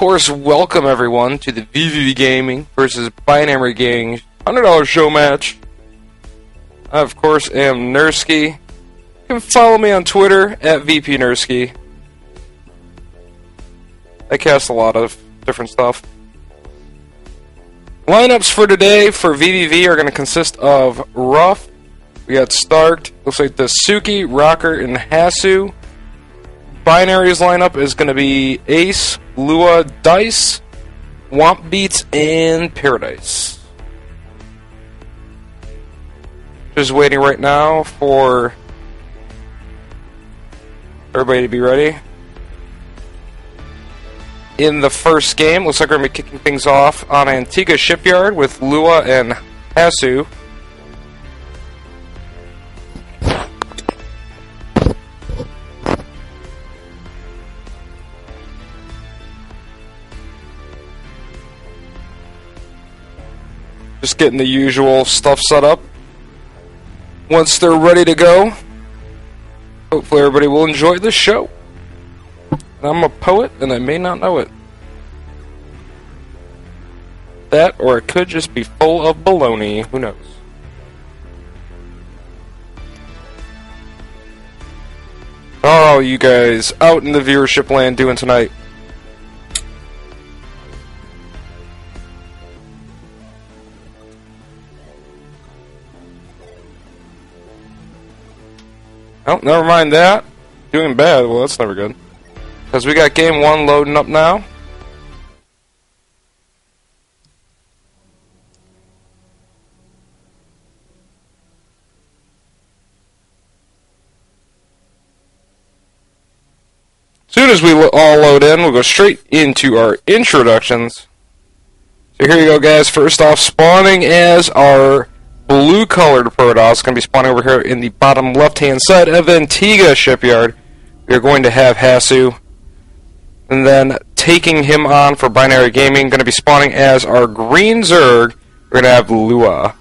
course, welcome everyone to the vVv Gaming versus bnYLua Gaming $100 Showmatch. I, of course, am Nerski. You can follow me on Twitter at @VPNerski. I cast a lot of different stuff. Lineups for today for vVv are going to consist of Ruff. We got Starked. Looks like the Suki, Rocker, and Hasuu. bnYLua's lineup is going to be Ace, Lua, Dice, Womp Beats, and Paradise. Just waiting right now for everybody to be ready. In the first game, looks like we're going to be kicking things off on Antigua Shipyard with Lua and Hasuu. Just getting the usual stuff set up. Once they're ready to go, hopefully everybody will enjoy the show. I'm a poet, and I may not know it. That, or it could just be full of baloney. Who knows? How are you guys out in the viewership land doing tonight? Oh, never mind that. Doing bad. Well, that's never good. Because we got game one loading up now. As soon as we all load in, we'll go straight into our introductions. So here you go, guys. First off, spawning as our blue-colored Protoss, going to be spawning over here in the bottom left-hand side of Antigua Shipyard. We are going to have Hasuu. And then taking him on for bnYLua Gaming, going to be spawning as our green Zerg. We're going to have Lua.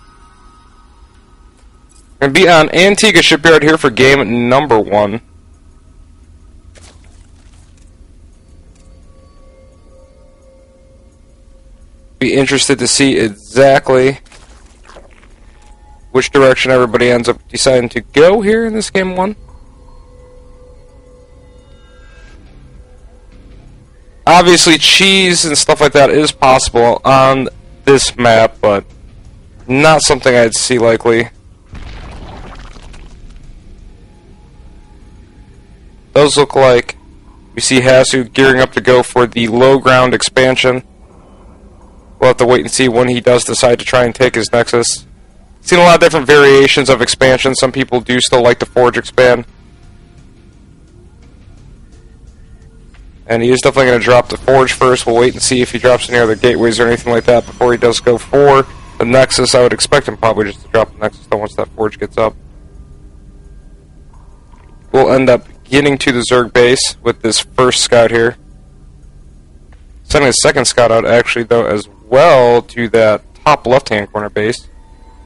Going to be on Antigua Shipyard here for game number one. Be interested to see exactly which direction everybody ends up deciding to go here in this game one. Obviously, cheese and stuff like that is possible on this map, but not something I'd see likely. Those look like we see Hasuu gearing up to go for the low ground expansion. We'll have to wait and see when he does decide to try and take his Nexus. Seen a lot of different variations of expansion. Some people do still like the Forge expand. And he is definitely going to drop the Forge first. We'll wait and see if he drops any other gateways or anything like that before he does go for the Nexus. I would expect him probably just to drop the Nexus though once that Forge gets up. We'll end up getting to the Zerg base with this first scout here. Sending a second scout out actually though as well to that top left-hand corner base.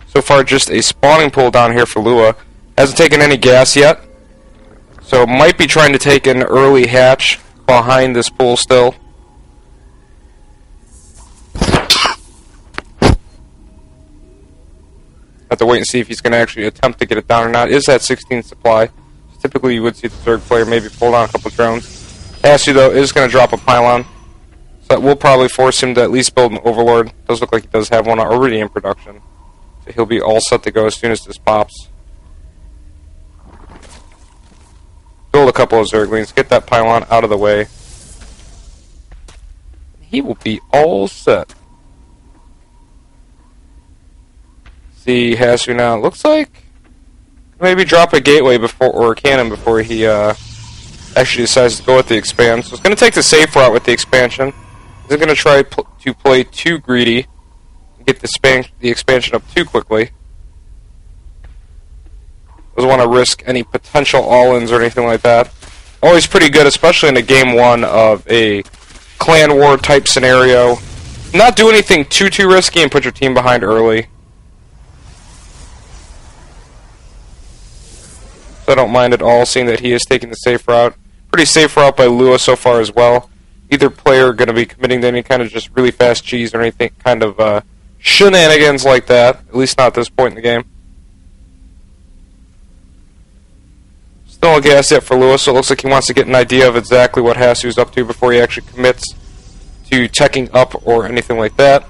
So far, just a spawning pool down here for Lua. Hasn't taken any gas yet, so might be trying to take an early hatch behind this pool still. Have to wait and see if he's going to actually attempt to get it down or not. Is at 16 supply. Typically, you would see the Zerg player maybe pull down a couple drones. Hasuu, though, is going to drop a pylon, so that will probably force him to at least build an Overlord. Does look like he does have one already in production. He'll be all set to go as soon as this pops. Build a couple of Zerglings, get that pylon out of the way. He will be all set. See Hasuu now. Looks like maybe drop a gateway before or a cannon before he actually decides to go with the expand. So it's going to take the safe route with the expansion. He's going to try to play too greedy. Get the expansion up too quickly. Doesn't want to risk any potential all-ins or anything like that. Always pretty good, especially in a game one of a clan war type scenario. Not do anything too risky and put your team behind early. So I don't mind at all seeing that he is taking the safe route. Pretty safe route by Lua so far as well. either player going to be committing to any kind of just really fast cheese or anything kind of shenanigans like that, at least not at this point in the game. Still a gas yet for Lua, so it looks like he wants to get an idea of exactly what Hasuu's up to before he actually commits to teching up or anything like that.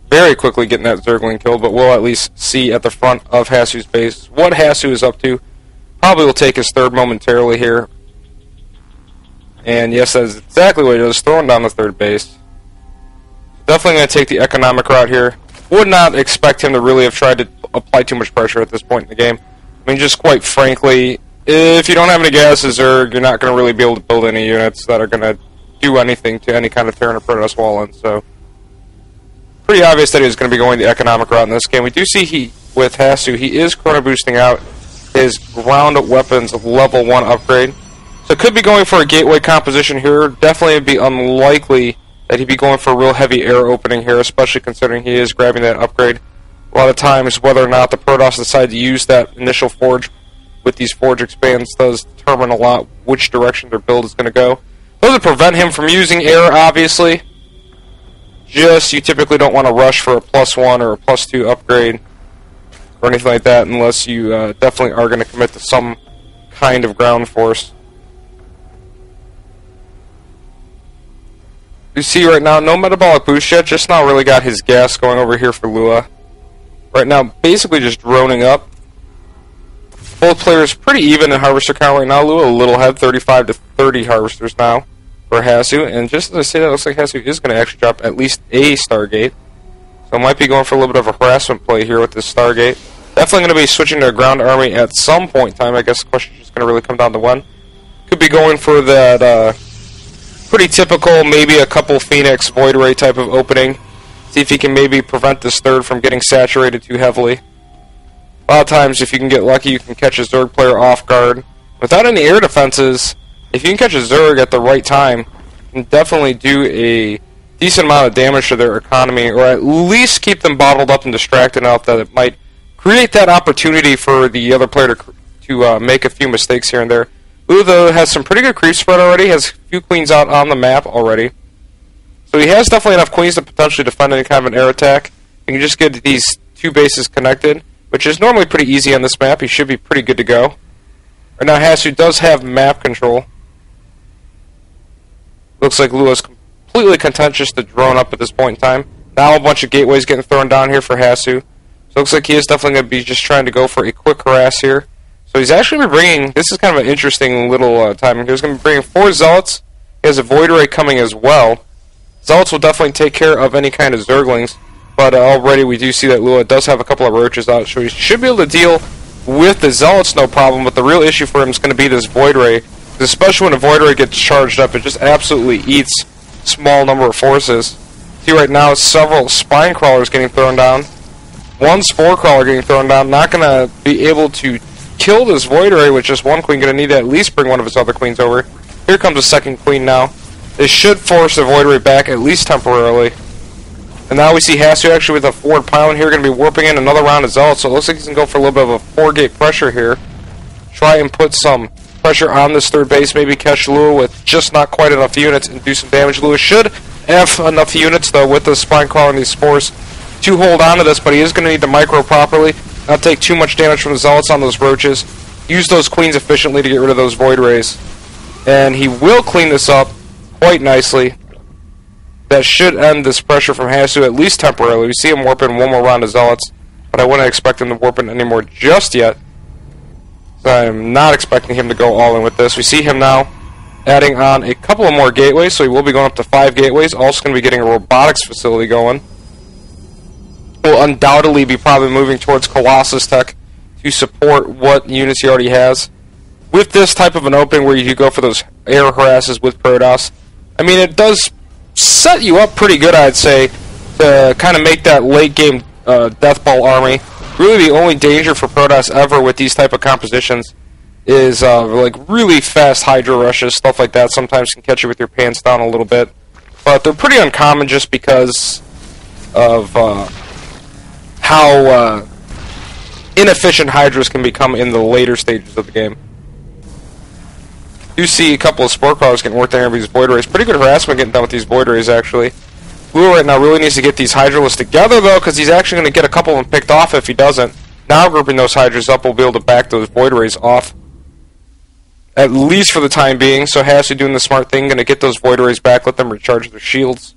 Very quickly getting that Zergling killed, but we'll at least see at the front of Hasuu's base what Hasuu is up to. Probably will take his third momentarily here. And yes, that is exactly what he does, throwing down the third base. Definitely going to take the economic route here. Would not expect him to really have tried to apply too much pressure at this point in the game. I mean, just quite frankly, if you don't have any gases, Zerg, you're not going to really be able to build any units that are going to do anything to any kind of Terran or Protoss wall in. So, pretty obvious that he's going to be going the economic route in this game. We do see with Hasuu, he is chrono boosting out his ground weapons level 1 upgrade. So could be going for a gateway composition here. Definitely would be unlikely that he'd be going for a real heavy air opening here, especially considering he is grabbing that upgrade. A lot of times, whether or not the Protoss decide to use that initial forge with these forge expands does determine a lot which direction their build is going to go. Doesn't prevent him from using air, obviously. Just, you typically don't want to rush for a +1 or a +2 upgrade or anything like that unless you definitely are going to commit to some kind of ground force. You see right now, no metabolic boost yet, just now really got his gas going over here for Lua. Right now, basically just droning up. Both players pretty even in harvester count right now. Lua a little ahead, 35 to 30 harvesters now for Hasuu. And just as I say that, it looks like Hasuu is going to actually drop at least a Stargate. So might be going for a little bit of a harassment play here with this Stargate. Definitely going to be switching to a ground army at some point in time. I guess the question is just going to really come down to when. Could be going for that pretty typical, maybe a couple Phoenix Void Ray type of opening. See if he can maybe prevent this third from getting saturated too heavily. A lot of times, if you can get lucky, you can catch a Zerg player off guard. Without any air defenses, if you can catch a Zerg at the right time, you can definitely do a decent amount of damage to their economy, or at least keep them bottled up and distracted enough that it might create that opportunity for the other player to make a few mistakes here and there. Lua, though, has some pretty good creep spread already, has a few queens out on the map already. So he has definitely enough queens to potentially defend any kind of an air attack. You can just get these two bases connected, which is normally pretty easy on this map. He should be pretty good to go. Right now, Hasuu does have map control. Looks like Lua's completely content just to drone up at this point in time. Now a bunch of gateways getting thrown down here for Hasuu. So it looks like he is definitely going to be just trying to go for a quick harass here. So he's actually bringing, this is kind of an interesting little timing. He's going to be bringing 4 Zealots. He has a Void Ray coming as well. Zealots will definitely take care of any kind of Zerglings. But already we do see that Lua does have a couple of Roaches out. So he should be able to deal with the Zealots no problem. But the real issue for him is going to be this Void Ray. Especially when a Void Ray gets charged up, it just absolutely eats small number of forces. See right now several Spine Crawlers getting thrown down. One Spore Crawler getting thrown down. Not going to be able to kill this Void Ray with just one queen. Going to need to at least bring one of his other queens over. Here comes a second queen now. This should force the Void Ray back, at least temporarily. And now we see Hasuu actually with a forward pylon here, going to be warping in another round of Zealots. So it looks like he's going to go for a little bit of a 4-gate pressure here. Try and put some pressure on this third base, maybe catch Lua with just not quite enough units and do some damage. Lua should have enough units, though, with the Spine Crawler and these Spores to hold on to this, but he is going to need to micro properly, not take too much damage from the Zealots on those Roaches. Use those queens efficiently to get rid of those Void Rays. And he will clean this up quite nicely. That should end this pressure from Hasuu, at least temporarily. We see him warp in one more round of Zealots, but I wouldn't expect him to warp in anymore just yet. So I'm not expecting him to go all in with this. We see him now adding on a couple of more gateways, so he will be going up to 5 gateways. Also going to be getting a robotics facility going. Will undoubtedly be probably moving towards Colossus Tech to support what units he already has. With this type of an opening where you go for those air harasses with Protoss, I mean, it does set you up pretty good, I'd say, to kind of make that late game death ball army. Really, the only danger for Protoss ever with these type of compositions is like really fast Hydra rushes, stuff like that. Sometimes can catch you with your pants down a little bit, but they're pretty uncommon just because of how inefficient Hydras can become in the later stages of the game. You see a couple of sport cars getting worked on here with these void rays. Pretty good harassment getting done with these void rays, actually. Lua right now really needs to get these Hydralists together, though, because he's actually going to get a couple of them picked off if he doesn't. Now grouping those Hydras up will be able to back those void rays off, at least for the time being. So Hasuu doing the smart thing, going to get those void rays back, let them recharge their shields.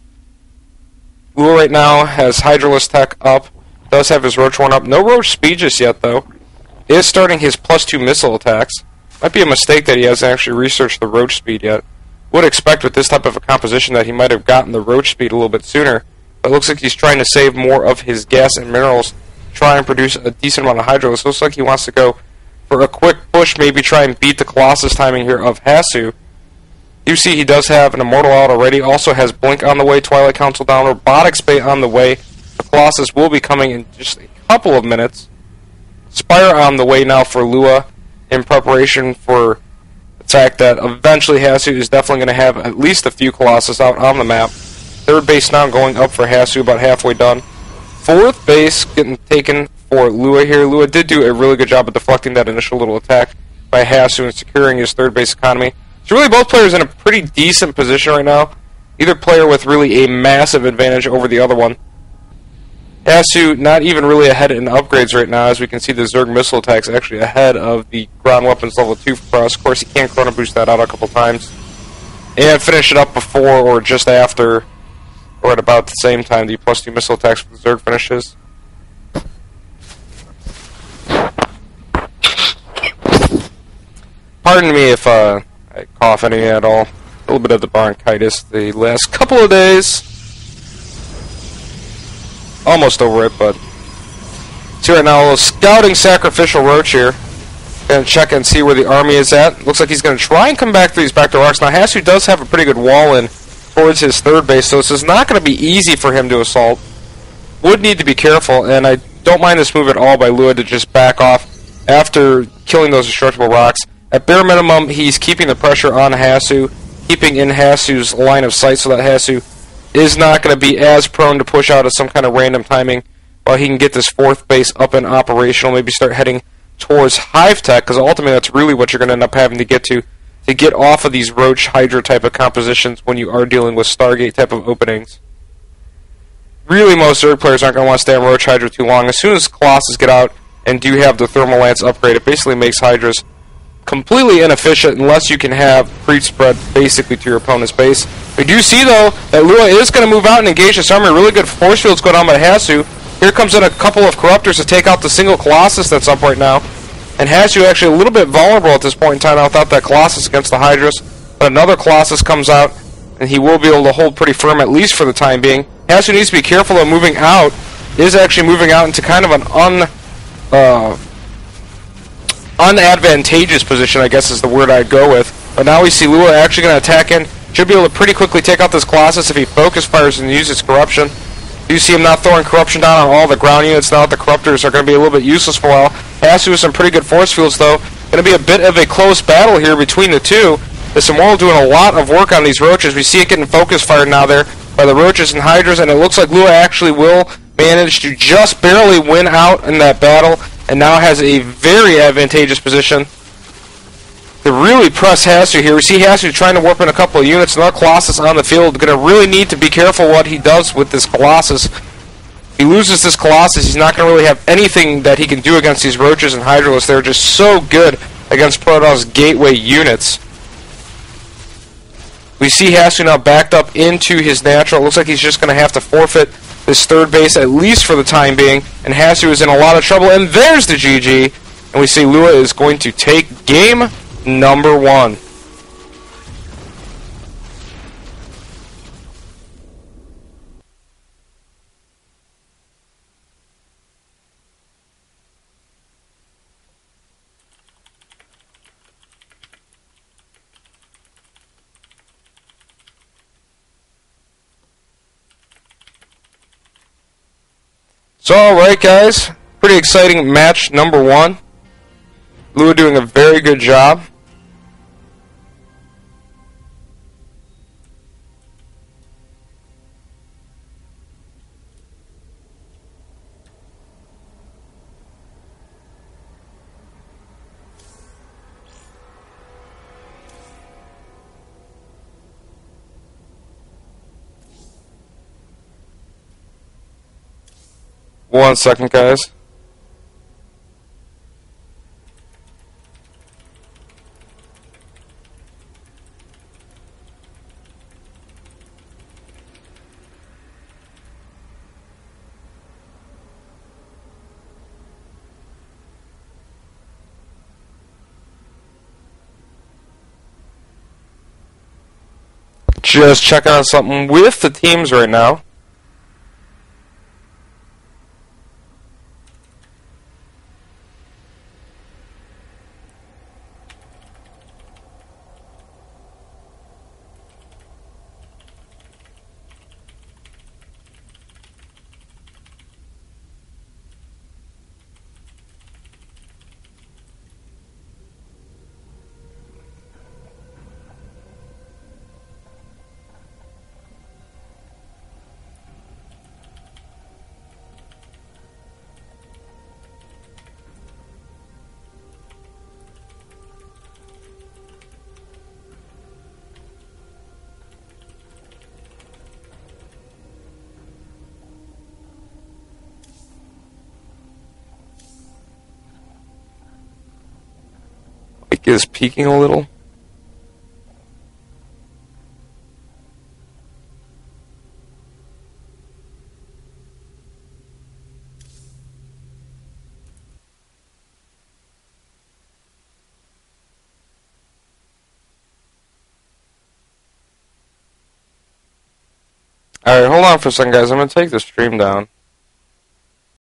Lua right now has Hydralist tech up, does have his Roach one up. No Roach speed just yet, though. Is starting his +2 missile attacks. Might be a mistake that he hasn't actually researched the Roach speed yet. Would expect with this type of a composition that he might have gotten the Roach speed a little bit sooner. But it looks like he's trying to save more of his gas and minerals, try and produce a decent amount of Hydralists. Looks like he wants to go for a quick push, maybe try and beat the Colossus timing here of Hasuu. You see he does have an Immortal out already, also has Blink on the way, Twilight Council down, Robotics Bay on the way. The Colossus will be coming in just a couple of minutes. Spire on the way now for Lua, in preparation for the fact that eventually Hasuu is definitely going to have at least a few Colossus out on the map. Third base now going up for Hasuu, about halfway done. Fourth base getting taken for Lua here. Lua did do a really good job of deflecting that initial little attack by Hasuu and securing his third base economy. So really both players in a pretty decent position right now. Either player with really a massive advantage over the other one. Hasuu not even really ahead in upgrades right now, as we can see the Zerg missile attacks actually ahead of the ground weapons level 2 for us. Of course, he can chrono boost that out a couple times. And finish it up before or just after, or at about the same time, the +2 missile attacks for the Zerg finishes. Pardon me if I cough any at all. A little bit of the bronchitis the last couple of days. Almost over it, but see right now a little scouting sacrificial Roach here. Gonna check and see where the army is at. Looks like he's gonna try and come back through these backdoor arcs. Now Hasuu does have a pretty good wall in towards his third base, so this is not gonna be easy for him to assault. Would need to be careful, and I don't mind this move at all by Lua to just back off after killing those destructible rocks. At bare minimum, he's keeping the pressure on Hasuu, keeping in Hasuu's line of sight so that Hasuu is not going to be as prone to push out at some kind of random timing while he can get this fourth base up and operational, maybe start heading towards Hive Tech, because ultimately that's really what you're going to end up having to get off of these Roach Hydra type of compositions when you are dealing with Stargate type of openings. Really, most Zerg players aren't going to want to stay on Roach Hydra too long. As soon as Colossus get out and do have the Thermal Lance upgrade, it basically makes Hydras completely inefficient unless you can have creep spread basically to your opponent's base. We do see, though, that Lua is going to move out and engage this army. Really good force fields going on by Hasuu. Here comes in a couple of Corruptors to take out the single Colossus that's up right now. And Hasuu actually a little bit vulnerable at this point in time now without that Colossus against the Hydras. But another Colossus comes out, and he will be able to hold pretty firm, at least for the time being. Hasuu needs to be careful of moving out. Is actually moving out into kind of an unadvantageous position, I guess is the word I'd go with. But now we see Lua actually going to attack in. Should be able to pretty quickly take out this Colossus if he focus fires and uses Corruption. You see him now throwing Corruption down on all the ground units now that the Corruptors are going to be a little bit useless for a while. Hasuu with some pretty good force fields, though. Going to be a bit of a close battle here between the two. This Immortal doing a lot of work on these Roaches. We see it getting focus fired now there by the Roaches and Hydras, and it looks like Lua actually will manage to just barely win out in that battle, and now has a very advantageous position to really press Hasuu here. We see Hasuu trying to warp in a couple of units. Another Colossus on the field. Going to really need to be careful what he does with this Colossus. If he loses this Colossus, he's not going to really have anything that he can do against these Roaches and Hydralists. They're just so good against Protoss gateway units. We see Hasuu now backed up into his natural. It looks like he's just going to have to forfeit this third base, at least for the time being. And Hasuu is in a lot of trouble. And there's the GG. And we see Lua is going to take game number 1. So, alright guys, pretty exciting match number 1. Lua doing a very good job. 1 second, guys. Just checking on something with the teams right now. It is peaking a little. Alright, hold on for a second, guys. I'm going to take the stream down.